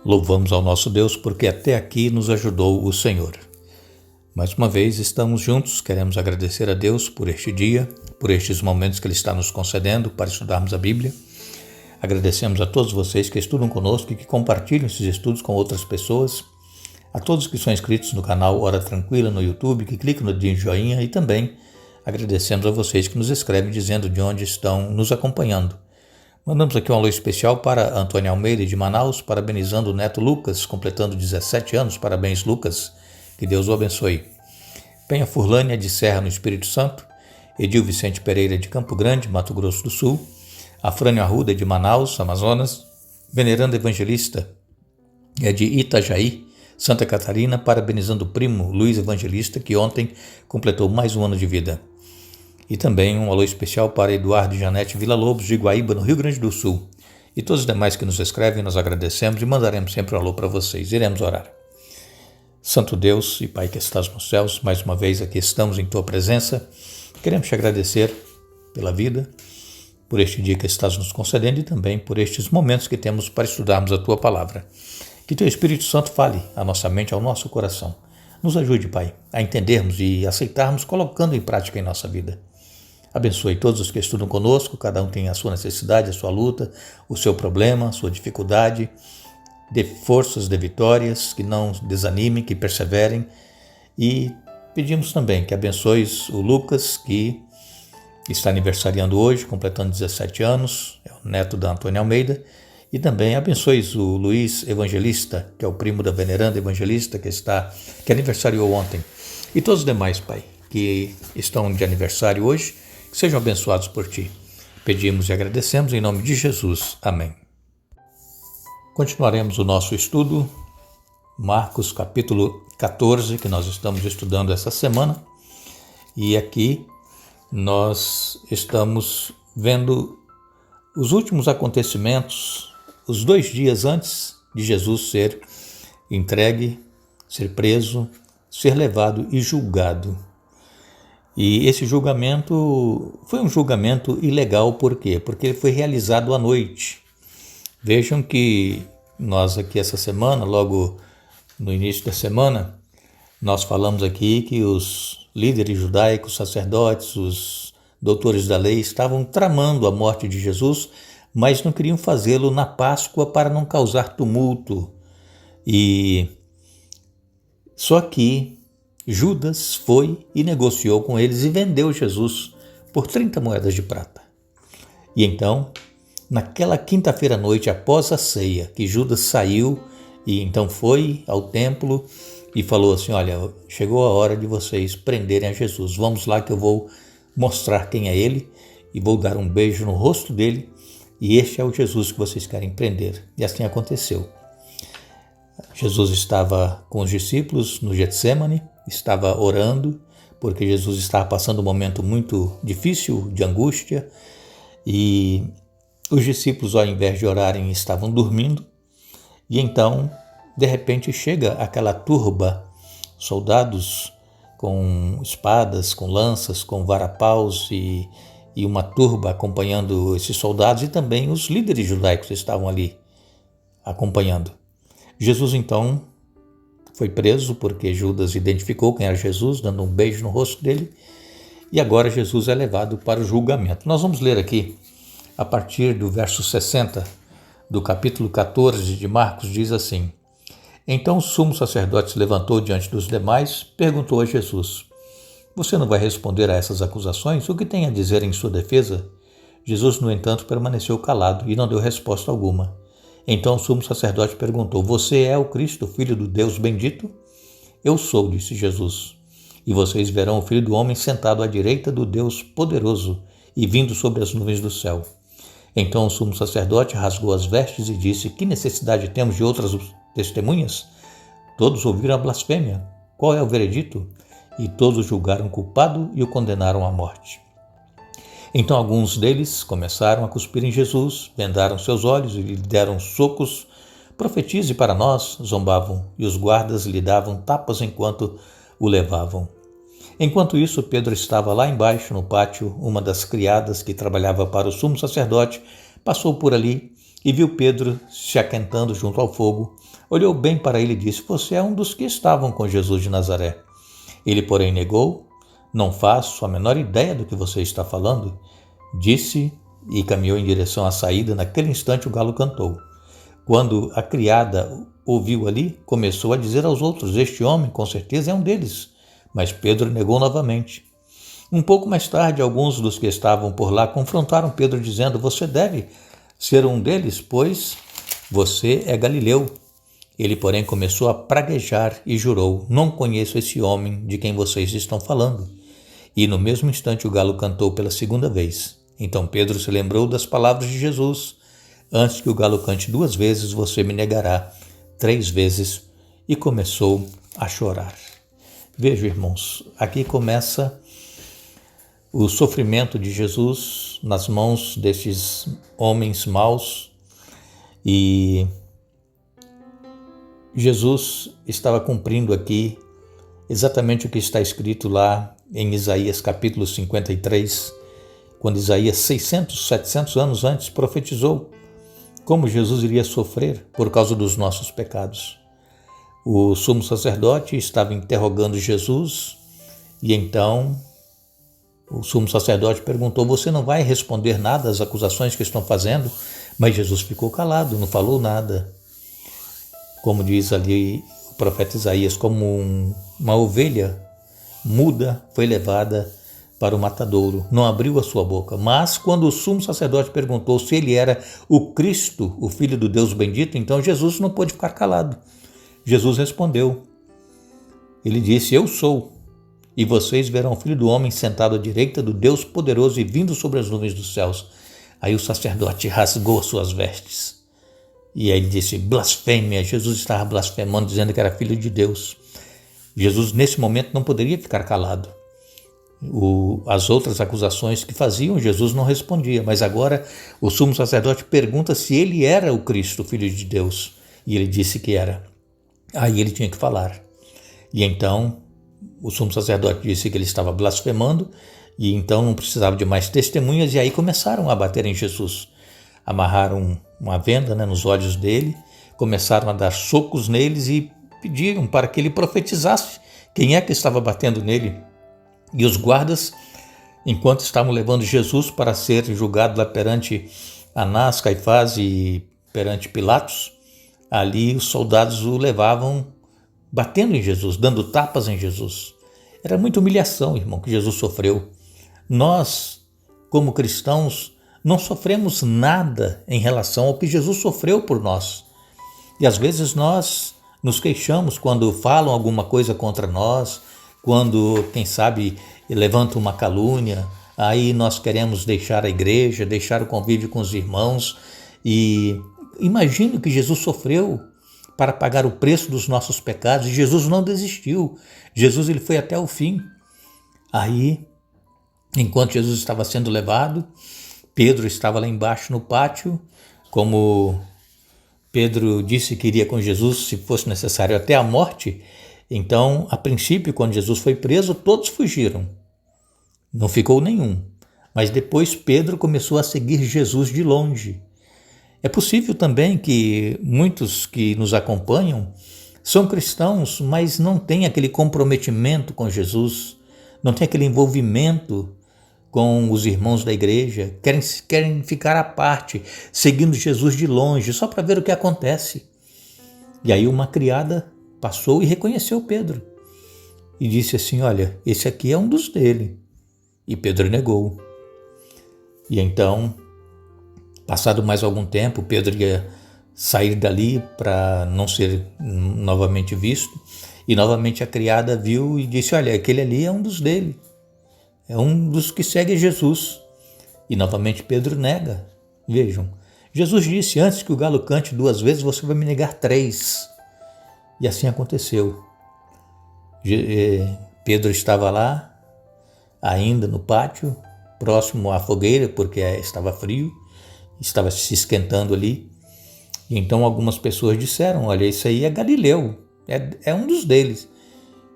Louvamos ao nosso Deus porque até aqui nos ajudou o Senhor. Mais uma vez estamos juntos, queremos agradecer a Deus por este dia, por estes momentos que Ele está nos concedendo para estudarmos a Bíblia. Agradecemos a todos vocês que estudam conosco e que compartilham esses estudos com outras pessoas, a todos que são inscritos no canal Hora Tranquila no YouTube, que clicam no dedinho de joinha, e também agradecemos a vocês que nos escrevem dizendo de onde estão nos acompanhando. Mandamos aqui um alô especial para Antônia Almeida de Manaus, parabenizando o neto Lucas, completando 17 anos. Parabéns, Lucas. Que Deus o abençoe. Penha Furlânia de Serra, no Espírito Santo. Edil Vicente Pereira de Campo Grande, Mato Grosso do Sul. Afrânio Arruda de Manaus, Amazonas. Veneranda Evangelista é de Itajaí, Santa Catarina, parabenizando o primo Luiz Evangelista, que ontem completou mais um ano de vida. E também um alô especial para Eduardo e Janete Villa-Lobos, de Guaíba, no Rio Grande do Sul. E todos os demais que nos escrevem, nós agradecemos e mandaremos sempre um alô para vocês. Iremos orar. Santo Deus e Pai que estás nos céus, mais uma vez aqui estamos em Tua presença. Queremos te agradecer pela vida, por este dia que estás nos concedendo e também por estes momentos que temos para estudarmos a Tua palavra. Que Teu Espírito Santo fale à nossa mente, ao nosso coração. Nos ajude, Pai, a entendermos e aceitarmos, colocando em prática em nossa vida. Abençoe todos os que estudam conosco, cada um tem a sua necessidade, a sua luta, o seu problema, a sua dificuldade. Dê forças, dê vitórias, que não desanimem, que perseverem. E pedimos também que abençoes o Lucas, que está aniversariando hoje, completando 17 anos, é o neto da Antônia Almeida. E também abençoes o Luiz Evangelista, que é o primo da Veneranda Evangelista, que aniversariou ontem. E todos os demais, Pai, que estão de aniversário hoje, que sejam abençoados por Ti. Pedimos e agradecemos em nome de Jesus. Amém. Continuaremos o nosso estudo, Marcos capítulo 14, que nós estamos estudando essa semana. E aqui nós estamos vendo os últimos acontecimentos, os 2 dias antes de Jesus ser entregue, ser preso, ser levado e julgado. E esse julgamento foi um julgamento ilegal, por quê? Porque ele foi realizado à noite. Vejam que nós aqui essa semana, logo no início da semana, nós falamos aqui que os líderes judaicos, sacerdotes, os doutores da lei estavam tramando a morte de Jesus, mas não queriam fazê-lo na Páscoa para não causar tumulto. E só que Judas foi e negociou com eles e vendeu Jesus por 30 moedas de prata. E então, naquela quinta-feira à noite, após a ceia, que Judas saiu e então foi ao templo e falou assim: olha, chegou a hora de vocês prenderem a Jesus. Vamos lá que eu vou mostrar quem é ele e vou dar um beijo no rosto dele, e este é o Jesus que vocês querem prender. E assim aconteceu. Jesus estava com os discípulos no Getsêmani, estava orando, porque Jesus estava passando um momento muito difícil, de angústia, e os discípulos, ao invés de orarem, estavam dormindo. E então, de repente, chega aquela turba, soldados com espadas, com lanças, com varapaus e uma turba acompanhando esses soldados, e também os líderes judaicos estavam ali acompanhando. Jesus então foi preso porque Judas identificou quem era Jesus, dando um beijo no rosto dele, e agora Jesus é levado para o julgamento. Nós vamos ler aqui a partir do verso 60 do capítulo 14 de Marcos, diz assim: Então o sumo sacerdote se levantou diante dos demais, perguntou a Jesus: Você não vai responder a essas acusações? O que tem a dizer em sua defesa? Jesus, no entanto, permaneceu calado e não deu resposta alguma. Então o sumo sacerdote perguntou: Você é o Cristo, filho do Deus bendito? Eu sou, disse Jesus. E vocês verão o Filho do Homem sentado à direita do Deus poderoso e vindo sobre as nuvens do céu. Então o sumo sacerdote rasgou as vestes e disse: Que necessidade temos de outras testemunhas? Todos ouviram a blasfêmia. Qual é o veredito? E todos o julgaram culpado e o condenaram à morte. Então alguns deles começaram a cuspir em Jesus, vendaram seus olhos e lhe deram socos. Profetize para nós, zombavam, e os guardas lhe davam tapas enquanto o levavam. Enquanto isso, Pedro estava lá embaixo no pátio. Uma das criadas que trabalhava para o sumo sacerdote passou por ali e viu Pedro se aquentando junto ao fogo. olhou bem para ele e disse: você é um dos que estavam com Jesus de Nazaré. Ele, porém, negou: não faço a menor ideia do que você está falando. Disse e caminhou em direção à saída. Naquele instante o galo cantou. Quando a criada ouviu ali, começou a dizer aos outros: este homem com certeza é um deles. Mas Pedro negou novamente. Um pouco mais tarde, alguns dos que estavam por lá confrontaram Pedro, dizendo: você deve ser um deles, pois você é galileu. Ele, porém, começou a praguejar e jurou: não conheço esse homem de quem vocês estão falando. E no mesmo instante o galo cantou pela segunda vez. Então Pedro se lembrou das palavras de Jesus: antes que o galo cante 2 vezes, você me negará 3 vezes. E começou a chorar. Veja, irmãos, aqui começa o sofrimento de Jesus nas mãos desses homens maus, e Jesus estava cumprindo aqui exatamente o que está escrito lá em Isaías capítulo 53, quando Isaías 600, 700 anos antes profetizou como Jesus iria sofrer por causa dos nossos pecados. O sumo sacerdote estava interrogando Jesus e então o sumo sacerdote perguntou: você não vai responder nada às acusações que estão fazendo? Mas Jesus ficou calado, não falou nada. Como diz ali o profeta Isaías, como uma ovelha muda foi levada para o matadouro, não abriu a sua boca. Mas quando o sumo sacerdote perguntou se ele era o Cristo, o Filho do Deus bendito, então Jesus não pôde ficar calado. Jesus respondeu. Ele disse: eu sou. E vocês verão o Filho do Homem sentado à direita do Deus poderoso e vindo sobre as nuvens dos céus. Aí o sacerdote rasgou suas vestes. E aí ele disse: blasfêmia. Jesus estava blasfemando, dizendo que era filho de Deus. Jesus, nesse momento, não poderia ficar calado. As outras acusações que faziam, Jesus não respondia. Mas agora o sumo sacerdote pergunta se ele era o Cristo, o Filho de Deus. E ele disse que era. Aí ele tinha que falar. E então o sumo sacerdote disse que ele estava blasfemando e então não precisava de mais testemunhas, e aí começaram a bater em Jesus. Amarraram uma venda nos olhos dele, começaram a dar socos neles e pediram para que ele profetizasse quem é que estava batendo nele. E os guardas, enquanto estavam levando Jesus para ser julgado lá perante Anás, Caifás e perante Pilatos, ali os soldados o levavam batendo em Jesus, dando tapas em Jesus. Era muita humilhação, irmão, que Jesus sofreu. Nós, como cristãos, não sofremos nada em relação ao que Jesus sofreu por nós. E às vezes nós nos queixamos quando falam alguma coisa contra nós, quando, quem sabe, levantam uma calúnia, aí nós queremos deixar a igreja, deixar o convívio com os irmãos. E imagine o que Jesus sofreu para pagar o preço dos nossos pecados, e Jesus não desistiu. Jesus ele foi até o fim. Aí, enquanto Jesus estava sendo levado, Pedro estava lá embaixo no pátio, como Pedro disse que iria com Jesus, se fosse necessário, até a morte. Então, a princípio, quando Jesus foi preso, todos fugiram. Não ficou nenhum. Mas depois Pedro começou a seguir Jesus de longe. É possível também que muitos que nos acompanham são cristãos, mas não têm aquele comprometimento com Jesus, não têm aquele envolvimento com os irmãos da igreja, querem ficar à parte, seguindo Jesus de longe, só para ver o que acontece. E aí uma criada passou e reconheceu Pedro e disse assim: olha, esse aqui é um dos dele. E Pedro negou. E então, passado mais algum tempo, Pedro ia sair dali para não ser novamente visto, e novamente a criada viu e disse: olha, aquele ali é um dos dele, é um dos que segue Jesus. E novamente Pedro nega. Vejam, Jesus disse: antes que o galo cante 2 vezes, você vai me negar 3. E assim aconteceu. Pedro estava lá, ainda no pátio, próximo à fogueira, porque estava frio, estava se esquentando ali. E então algumas pessoas disseram: olha, isso aí é Galileu, é um dos deles.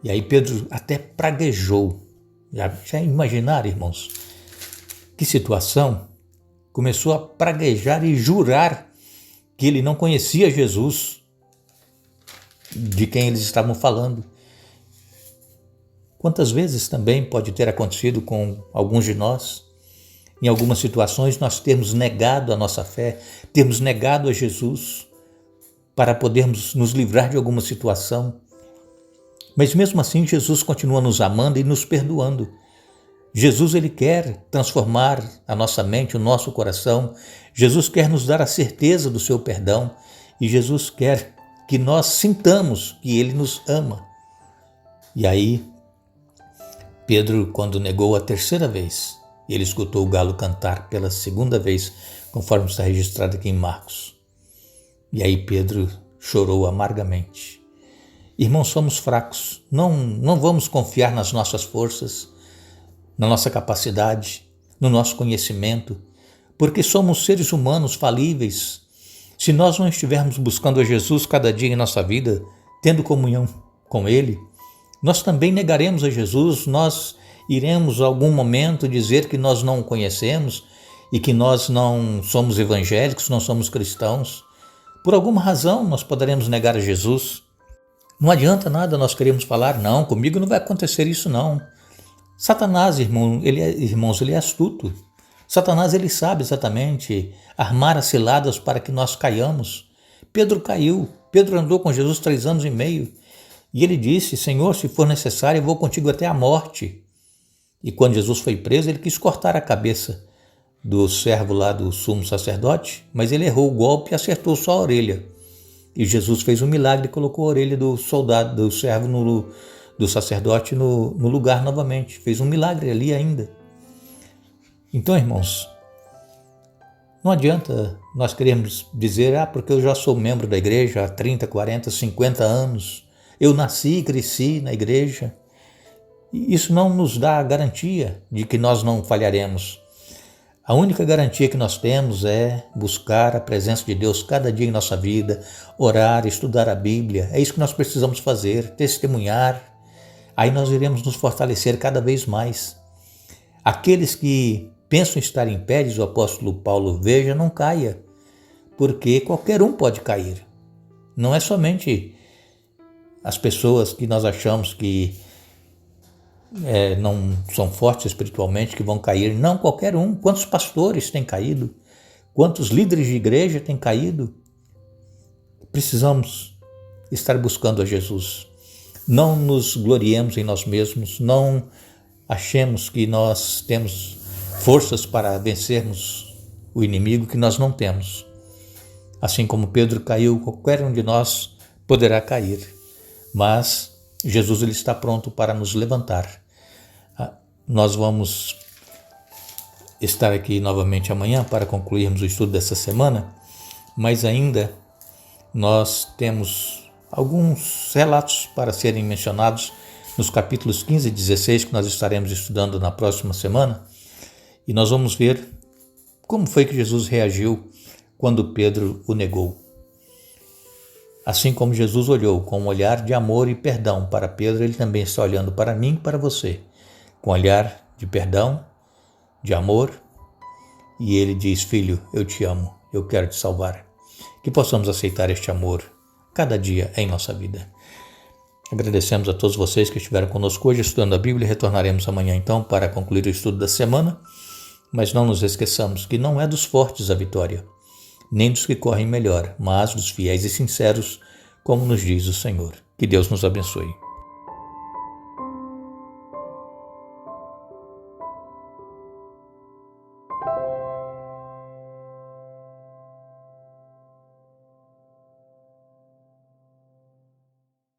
E aí Pedro até praguejou. Já imaginaram, irmãos? Que situação? Começou a praguejar e jurar que ele não conhecia Jesus. de quem eles estavam falando. Quantas vezes também pode ter acontecido com alguns de nós, em algumas situações, nós termos negado a nossa fé, termos negado a Jesus para podermos nos livrar de alguma situação. Mas mesmo assim, Jesus continua nos amando e nos perdoando. Jesus, ele quer transformar a nossa mente, o nosso coração. Jesus quer nos dar a certeza do seu perdão e Jesus quer que nós sintamos que ele nos ama. E aí, Pedro, quando negou a terceira vez, ele escutou o galo cantar pela segunda vez, conforme está registrado aqui em Marcos. E aí Pedro chorou amargamente. Irmãos, somos fracos, não vamos confiar nas nossas forças, na nossa capacidade, no nosso conhecimento, porque somos seres humanos falíveis. Se nós não estivermos buscando a Jesus cada dia em nossa vida, tendo comunhão com Ele, nós também negaremos a Jesus, nós iremos a algum momento dizer que nós não o conhecemos e que nós não somos evangélicos, não somos cristãos. Por alguma razão nós poderemos negar a Jesus. Não adianta nada nós queremos falar, não, comigo não vai acontecer isso não. Satanás, irmãos, ele é astuto. Satanás, ele sabe exatamente armar as ciladas para que nós caiamos. Pedro caiu, Pedro andou com Jesus 3 anos e meio. E ele disse, Senhor, se for necessário, eu vou contigo até a morte. E quando Jesus foi preso, ele quis cortar a cabeça do servo lá do sumo sacerdote, mas ele errou o golpe e acertou só a orelha. E Jesus fez um milagre e colocou a orelha do soldado, do servo, do sacerdote no lugar novamente. Fez um milagre ali ainda. Então, irmãos, não adianta nós queremos dizer, porque eu já sou membro da igreja há 30, 40, 50 anos. Eu nasci e cresci na igreja. Isso não nos dá a garantia de que nós não falharemos. A única garantia que nós temos é buscar a presença de Deus cada dia em nossa vida, orar, estudar a Bíblia. É isso que nós precisamos fazer, testemunhar. Aí nós iremos nos fortalecer cada vez mais. Aqueles que pensam estar em pé, diz o apóstolo Paulo, veja, não caia, porque qualquer um pode cair. Não é somente as pessoas que nós achamos que não são fortes espiritualmente que vão cair. Não, qualquer um. Quantos pastores têm caído? Quantos líderes de igreja têm caído? Precisamos estar buscando a Jesus. Não nos gloriemos em nós mesmos, não achemos que nós temos forças para vencermos o inimigo que nós não temos. Assim como Pedro caiu, qualquer um de nós poderá cair. Mas Jesus, ele está pronto para nos levantar. Nós vamos estar aqui novamente amanhã para concluirmos o estudo dessa semana, mas ainda nós temos alguns relatos para serem mencionados nos capítulos 15 e 16 que nós estaremos estudando na próxima semana, e nós vamos ver como foi que Jesus reagiu quando Pedro o negou. Assim como Jesus olhou com um olhar de amor e perdão para Pedro, ele também está olhando para mim e para você, com um olhar de perdão, de amor, e ele diz, filho, eu te amo, eu quero te salvar. Que possamos aceitar este amor cada dia em nossa vida. Agradecemos a todos vocês que estiveram conosco hoje estudando a Bíblia. Retornaremos amanhã então para concluir o estudo da semana, mas não nos esqueçamos que não é dos fortes a vitória, nem dos que correm melhor, mas dos fiéis e sinceros, como nos diz o Senhor. Que Deus nos abençoe.